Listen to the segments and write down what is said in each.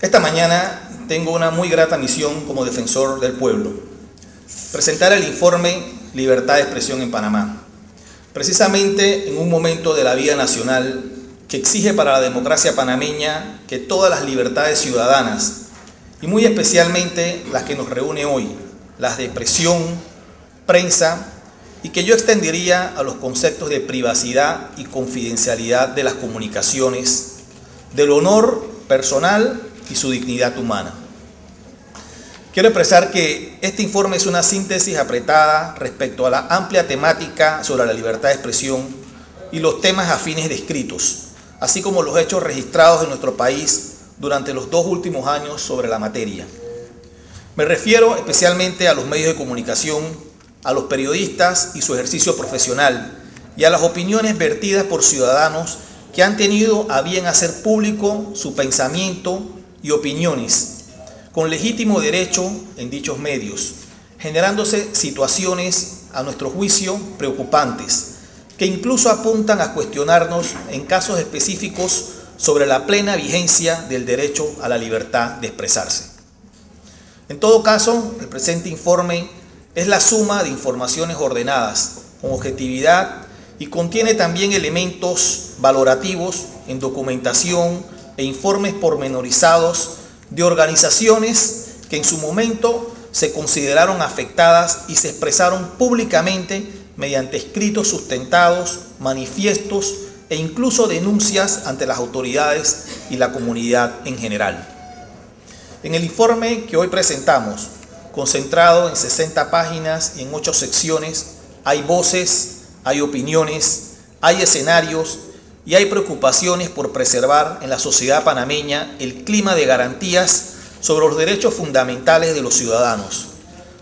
Esta mañana tengo una muy grata misión como defensor del pueblo: presentar el informe Libertad de Expresión en Panamá, precisamente en un momento de la vida nacional que exige para la democracia panameña que todas las libertades ciudadanas, y muy especialmente las que nos reúne hoy, las de expresión, prensa, y que yo extendería a los conceptos de privacidad y confidencialidad de las comunicaciones, del honor personal y su dignidad humana. Quiero expresar que este informe es una síntesis apretada respecto a la amplia temática sobre la libertad de expresión y los temas afines descritos, así como los hechos registrados en nuestro país durante los 2 últimos años sobre la materia. Me refiero especialmente a los medios de comunicación, a los periodistas y su ejercicio profesional, y a las opiniones vertidas por ciudadanos que han tenido a bien hacer público su pensamiento y opiniones, con legítimo derecho en dichos medios, generándose situaciones, a nuestro juicio, preocupantes, que incluso apuntan a cuestionarnos en casos específicos sobre la plena vigencia del derecho a la libertad de expresarse. En todo caso, el presente informe es la suma de informaciones ordenadas, con objetividad, y contiene también elementos valorativos en documentación e informes pormenorizados de organizaciones que en su momento se consideraron afectadas y se expresaron públicamente mediante escritos sustentados, manifiestos e incluso denuncias ante las autoridades y la comunidad en general. En el informe que hoy presentamos, concentrado en 60 páginas y en 8 secciones, hay voces, hay opiniones, hay escenarios y hay preocupaciones por preservar en la sociedad panameña el clima de garantías sobre los derechos fundamentales de los ciudadanos,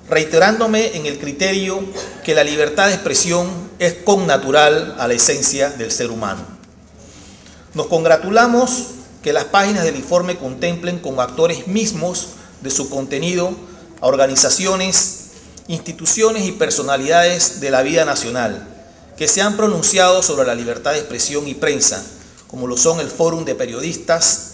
reiterándome en el criterio que la libertad de expresión es connatural a la esencia del ser humano. Nos congratulamos que las páginas del informe contemplen como actores mismos de su contenido a organizaciones, instituciones y personalidades de la vida nacional que se han pronunciado sobre la libertad de expresión y prensa, como lo son el Fórum de Periodistas,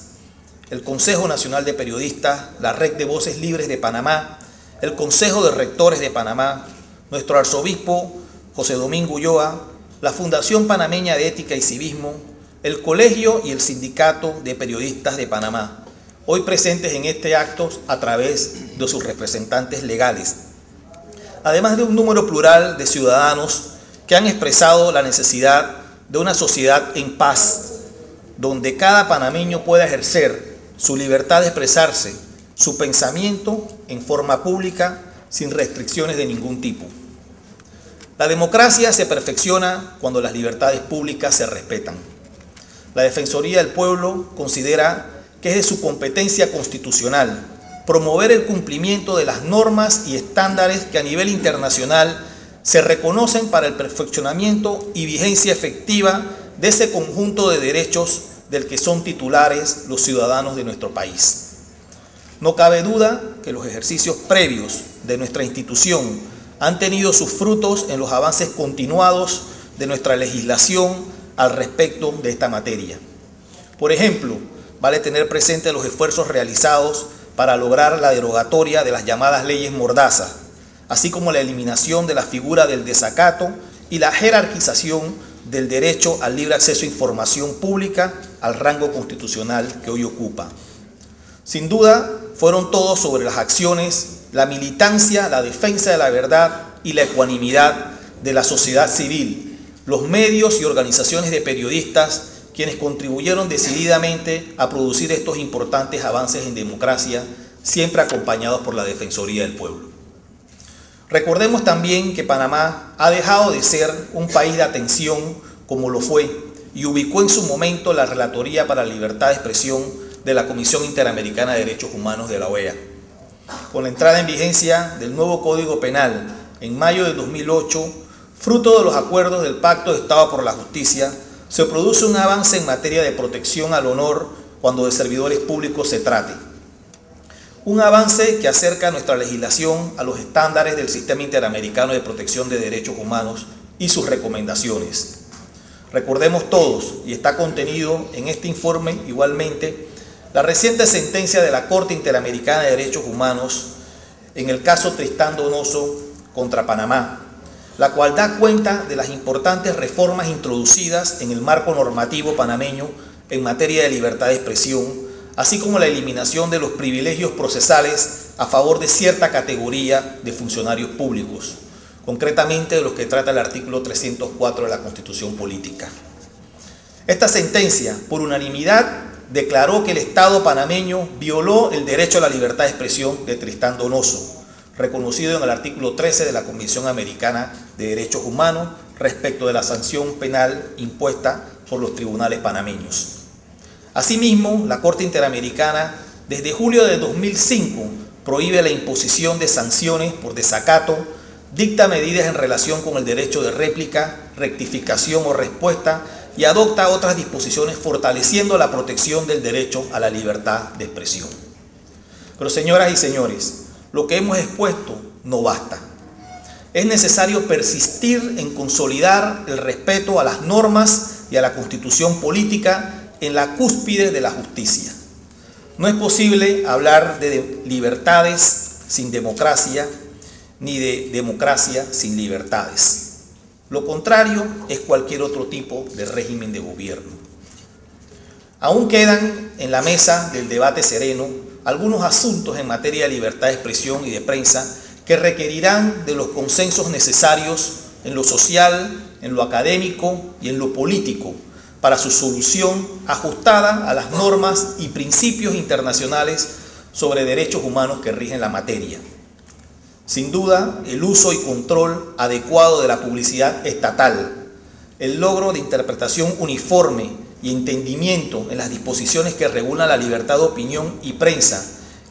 el Consejo Nacional de Periodistas, la Red de Voces Libres de Panamá, el Consejo de Rectores de Panamá, nuestro arzobispo José Domingo Ulloa, la Fundación Panameña de Ética y Civismo, el Colegio y el Sindicato de Periodistas de Panamá, hoy presentes en este acto a través de sus representantes legales, además de un número plural de ciudadanos que han expresado la necesidad de una sociedad en paz, donde cada panameño pueda ejercer su libertad de expresarse, su pensamiento en forma pública, sin restricciones de ningún tipo. La democracia se perfecciona cuando las libertades públicas se respetan. La Defensoría del Pueblo considera que es de su competencia constitucional promover el cumplimiento de las normas y estándares que a nivel internacional se reconocen para el perfeccionamiento y vigencia efectiva de ese conjunto de derechos del que son titulares los ciudadanos de nuestro país. No cabe duda que los ejercicios previos de nuestra institución han tenido sus frutos en los avances continuados de nuestra legislación al respecto de esta materia. Por ejemplo, vale tener presente los esfuerzos realizados para lograr la derogatoria de las llamadas leyes Mordaza, así como la eliminación de la figura del desacato y la jerarquización del derecho al libre acceso a información pública al rango constitucional que hoy ocupa. Sin duda, fueron todos sobre las acciones, la militancia, la defensa de la verdad y la ecuanimidad de la sociedad civil, los medios y organizaciones de periodistas quienes contribuyeron decididamente a producir estos importantes avances en democracia, siempre acompañados por la Defensoría del Pueblo. Recordemos también que Panamá ha dejado de ser un país de atención como lo fue y ubicó en su momento la Relatoría para la Libertad de Expresión de la Comisión Interamericana de Derechos Humanos de la OEA. Con la entrada en vigencia del nuevo Código Penal en mayo de 2008, fruto de los acuerdos del Pacto de Estado por la Justicia, se produce un avance en materia de protección al honor cuando de servidores públicos se trate. Un avance que acerca nuestra legislación a los estándares del Sistema Interamericano de Protección de Derechos Humanos y sus recomendaciones. Recordemos todos, y está contenido en este informe igualmente, La reciente sentencia de la Corte Interamericana de Derechos Humanos en el caso Tristán Donoso contra Panamá, la cual da cuenta de las importantes reformas introducidas en el marco normativo panameño en materia de libertad de expresión, así como la eliminación de los privilegios procesales a favor de cierta categoría de funcionarios públicos, concretamente de los que trata el artículo 304 de la Constitución Política. Esta sentencia, por unanimidad, declaró que el Estado panameño violó el derecho a la libertad de expresión de Tristán Donoso, reconocido en el artículo 13 de la Convención Americana de Derechos Humanos respecto de la sanción penal impuesta por los tribunales panameños. Asimismo, la Corte Interamericana, desde julio de 2005, prohíbe la imposición de sanciones por desacato, dicta medidas en relación con el derecho de réplica, rectificación o respuesta y adopta otras disposiciones fortaleciendo la protección del derecho a la libertad de expresión. Pero señoras y señores, lo que hemos expuesto no basta. Es necesario persistir en consolidar el respeto a las normas y a la Constitución política en la cúspide de la justicia. No es posible hablar de libertades sin democracia, ni de democracia sin libertades. Lo contrario es cualquier otro tipo de régimen de gobierno. Aún quedan en la mesa del debate sereno algunos asuntos en materia de libertad de expresión y de prensa que requerirán de los consensos necesarios en lo social, en lo académico y en lo político para su solución ajustada a las normas y principios internacionales sobre derechos humanos que rigen la materia. Sin duda, el uso y control adecuado de la publicidad estatal, el logro de interpretación uniforme y entendimiento en las disposiciones que regulan la libertad de opinión y prensa,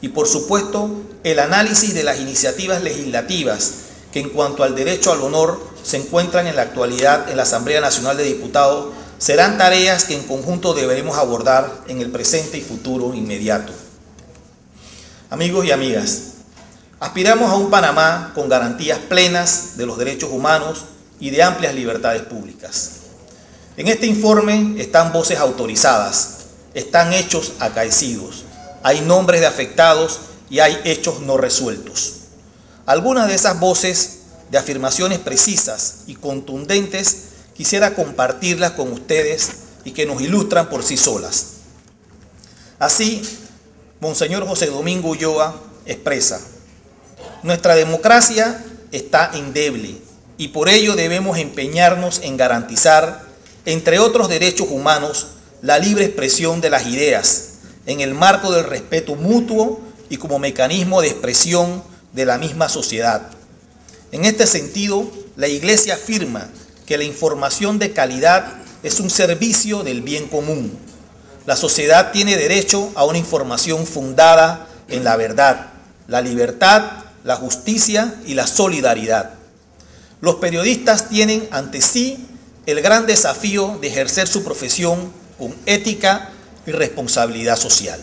y por supuesto, el análisis de las iniciativas legislativas que en cuanto al derecho al honor se encuentran en la actualidad en la Asamblea Nacional de Diputados, serán tareas que en conjunto deberemos abordar en el presente y futuro inmediato. Amigos y amigas, aspiramos a un Panamá con garantías plenas de los derechos humanos y de amplias libertades públicas. En este informe están voces autorizadas, están hechos acaecidos, hay nombres de afectados y hay hechos no resueltos. Algunas de esas voces de afirmaciones precisas y contundentes quisiera compartirlas con ustedes y que nos ilustran por sí solas. Así, Monseñor José Domingo Ulloa expresa: nuestra democracia está endeble y por ello debemos empeñarnos en garantizar, entre otros derechos humanos, la libre expresión de las ideas en el marco del respeto mutuo y como mecanismo de expresión de la misma sociedad. En este sentido, la Iglesia afirma que la información de calidad es un servicio del bien común. La sociedad tiene derecho a una información fundada en la verdad, la libertad, la justicia y la solidaridad. Los periodistas tienen ante sí el gran desafío de ejercer su profesión con ética y responsabilidad social.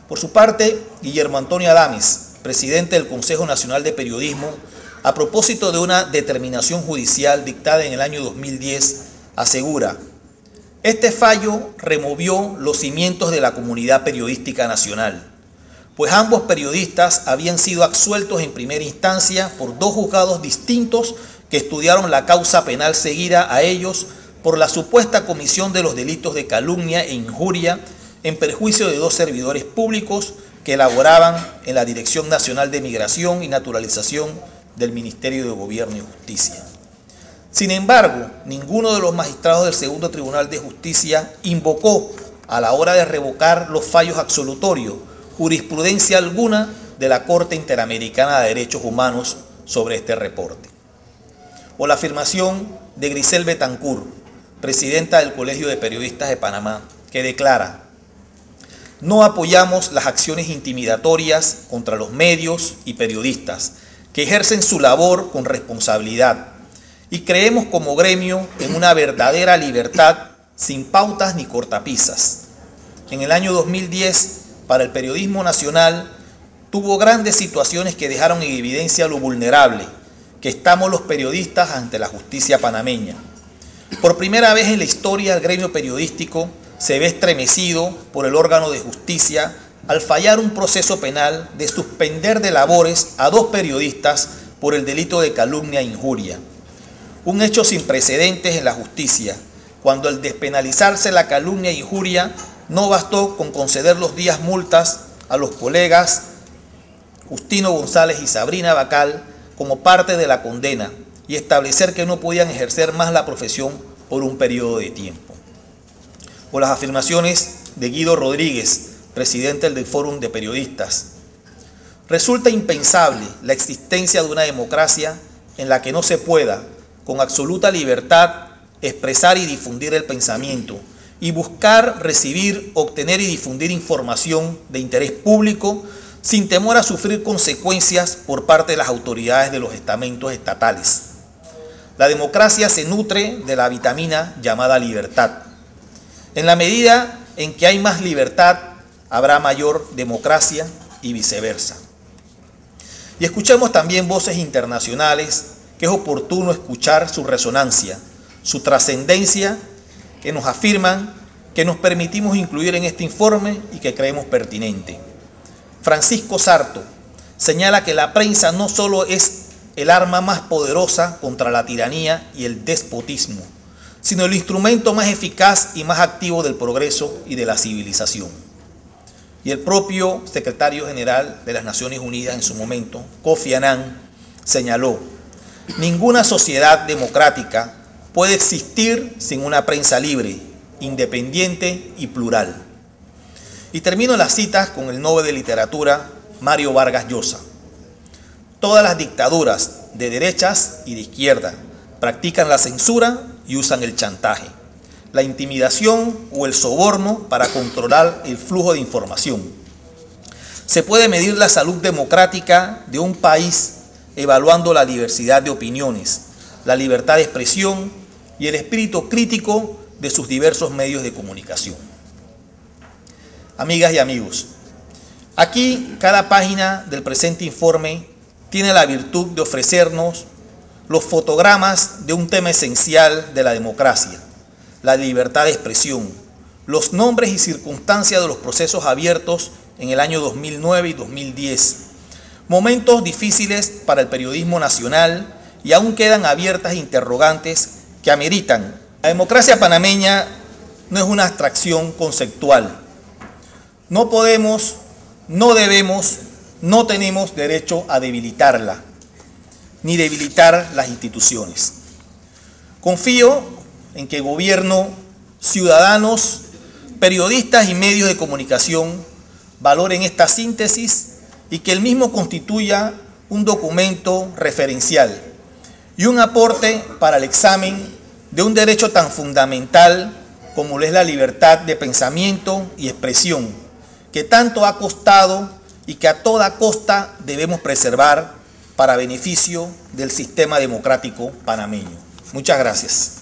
Por su parte, Guillermo Antonio Adames, presidente del Consejo Nacional de Periodismo, a propósito de una determinación judicial dictada en el año 2010, asegura: este fallo removió los cimientos de la comunidad periodística nacional, pues ambos periodistas habían sido absueltos en primera instancia por dos juzgados distintos que estudiaron la causa penal seguida a ellos por la supuesta comisión de los delitos de calumnia e injuria en perjuicio de dos servidores públicos que laboraban en la Dirección Nacional de Migración y Naturalización del Ministerio de Gobierno y Justicia. Sin embargo, ninguno de los magistrados del Segundo Tribunal de Justicia invocó, a la hora de revocar los fallos absolutorios, jurisprudencia alguna de la Corte Interamericana de Derechos Humanos sobre este reporte. O la afirmación de Grisel Betancourt, presidenta del Colegio de Periodistas de Panamá, que declara: no apoyamos las acciones intimidatorias contra los medios y periodistas que ejercen su labor con responsabilidad y creemos como gremio en una verdadera libertad sin pautas ni cortapisas. En el año 2010, para el periodismo nacional, tuvo grandes situaciones que dejaron en evidencia lo vulnerable que estamos los periodistas ante la justicia panameña. Por primera vez en la historia del gremio periodístico se ve estremecido por el órgano de justicia al fallar un proceso penal de suspender de labores a 2 periodistas por el delito de calumnia e injuria. Un hecho sin precedentes en la justicia, cuando al despenalizarse la calumnia e injuria no bastó con conceder los días multas a los colegas Justino González y Sabrina Bacal como parte de la condena y establecer que no podían ejercer más la profesión por un periodo de tiempo. O las afirmaciones de Guido Rodríguez, presidente del Fórum de Periodistas. Resulta impensable la existencia de una democracia en la que no se pueda, con absoluta libertad, expresar y difundir el pensamiento y buscar, recibir, obtener y difundir información de interés público sin temor a sufrir consecuencias por parte de las autoridades de los estamentos estatales. La democracia se nutre de la vitamina llamada libertad. En la medida en que hay más libertad, habrá mayor democracia y viceversa. Y escuchemos también voces internacionales que es oportuno escuchar su resonancia, su trascendencia, que nos afirman que nos permitimos incluir en este informe y que creemos pertinente. Francisco Sarto señala que la prensa no solo es el arma más poderosa contra la tiranía y el despotismo, sino el instrumento más eficaz y más activo del progreso y de la civilización. Y el propio secretario general de las Naciones Unidas en su momento, Kofi Annan, señaló: ninguna sociedad democrática puede existir sin una prensa libre, independiente y plural. Y termino las citas con el Nobel de Literatura, Mario Vargas Llosa. Todas las dictaduras de derechas y de izquierda practican la censura y usan el chantaje, la intimidación o el soborno para controlar el flujo de información. Se puede medir la salud democrática de un país evaluando la diversidad de opiniones, la libertad de expresión y el espíritu crítico de sus diversos medios de comunicación. Amigas y amigos, aquí cada página del presente informe tiene la virtud de ofrecernos los fotogramas de un tema esencial de la democracia, la libertad de expresión, los nombres y circunstancias de los procesos abiertos en el año 2009 y 2010, momentos difíciles para el periodismo nacional y aún quedan abiertas interrogantes que ameritan. La democracia panameña no es una abstracción conceptual. No podemos, no debemos, no tenemos derecho a debilitarla, ni debilitar las instituciones. Confío en que gobierno, ciudadanos, periodistas y medios de comunicación valoren esta síntesis y que el mismo constituya un documento referencial y un aporte para el examen de un derecho tan fundamental como lo es la libertad de pensamiento y expresión, que tanto ha costado y que a toda costa debemos preservar para beneficio del sistema democrático panameño. Muchas gracias.